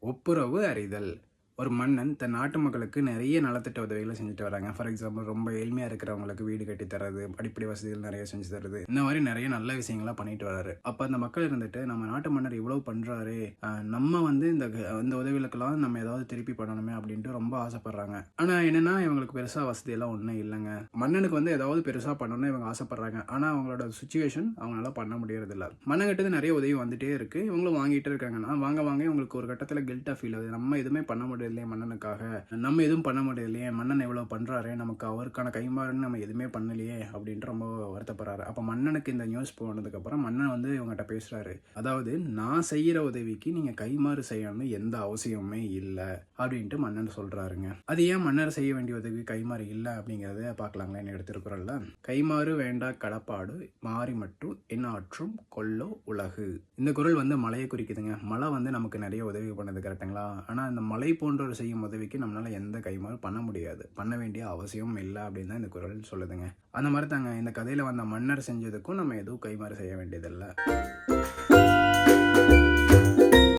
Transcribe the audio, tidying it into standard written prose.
ஒப்புரவு அறிதல். ஒரு மன்னன் தன் நாட்டு மக்களுக்கு நிறைய நலத்திட்ட உதவிகளை செஞ்சுட்டு வராங்க. ஃபார் எக்ஸாம்பிள் ரொம்ப ஏழ்மையா இருக்கிறவங்களுக்கு வீடு கட்டி தர்றது, அடிப்படை வசதிகள் நிறைய செஞ்சு தர்றது, இந்த மாதிரி நிறைய நல்ல விஷயங்களா பண்ணிட்டு வராரு. அப்ப அந்த மக்கள் இருந்துட்டு நம்ம நாட்டு மன்னர் இவ்வளவு பண்றாரு, நம்ம வந்து இந்த உதவிகளுக்கெல்லாம் நம்ம ஏதாவது திருப்பி பண்ணணுமே அப்படின்ட்டு ரொம்ப ஆசைப்படுறாங்க. ஆனா என்னன்னா இவங்களுக்கு பெருசா வசதி எல்லாம் ஒன்றும் இல்லைங்க. மன்னனுக்கு வந்து ஏதாவது பெருசா பண்ணணும்னு இவங்க ஆசைப்படுறாங்க. ஆனா அவங்களோட சுச்சுவேஷன் அவங்களால பண்ண முடியறது இல்ல. மன்னன்கிட்ட நிறைய உதவி வந்துட்டே இருக்கு, இவங்களும் வாங்கிட்டே இருக்காங்கன்னா வாங்க வாங்க இவங்களுக்கு ஒரு கட்டத்துல கில்ட்டா ஃபீல் ஆகுது. நம்ம எதுவுமே பண்ண முடியலையே மன்னனுக்காக, நம்ம எதுவும் பண்ண முடியலையே, மன்னன் எவ்வளவு பண்றாரு, நமக்கு அவருக்கான கைமாறுன்னு நம்ம எதுவுமே பண்ணலையே அப்படின்ட்டு ரொம்ப வருத்தப்படுறாரு. அப்ப மன்னனுக்கு இந்த நியூஸ் போனதுக்கு அப்புறம் மன்னன் வந்து இவங்ககிட்ட பேசுறாரு. அதாவது நான் செய்யற உதவிக்கு நீங்க கைமாறு செய்யணும்னு எந்த அவசியமுமே இல்லை அப்படின்ட்டு மன்னன் சொல்றாருங்க. அது ஏன் மன்னர் செய்ய வேண்டிய உதவி கைமாறு இல்லை அப்படிங்கறத பார்க்கலாங்களா எடுத்திருக்கிறோம்ல. கைமாறு வேண்டா கடப்பாடு மாறி மட்டும் என்ன ஆற்றும் கொல்லோ உலகு. இந்த குறள் வந்து மலையை குறிக்குதுங்க. மலை வந்து நமக்கு நிறைய உதவி பண்ணது கரெக்டுங்களா. ஆனா இந்த மலை போன்றவர் செய்யும் உதவிக்கு நம்மளால எந்த கைமாறு பண்ண முடியாது, பண்ண வேண்டிய அவசியம் இல்லை அப்படின்னு தான் இந்த குறள் சொல்லுதுங்க. அந்த மாதிரி தாங்க இந்த கதையில வந்த மன்னர் செஞ்சதுக்கும் நம்ம எதுவும் கைமாறு செய்ய வேண்டியதில்லை.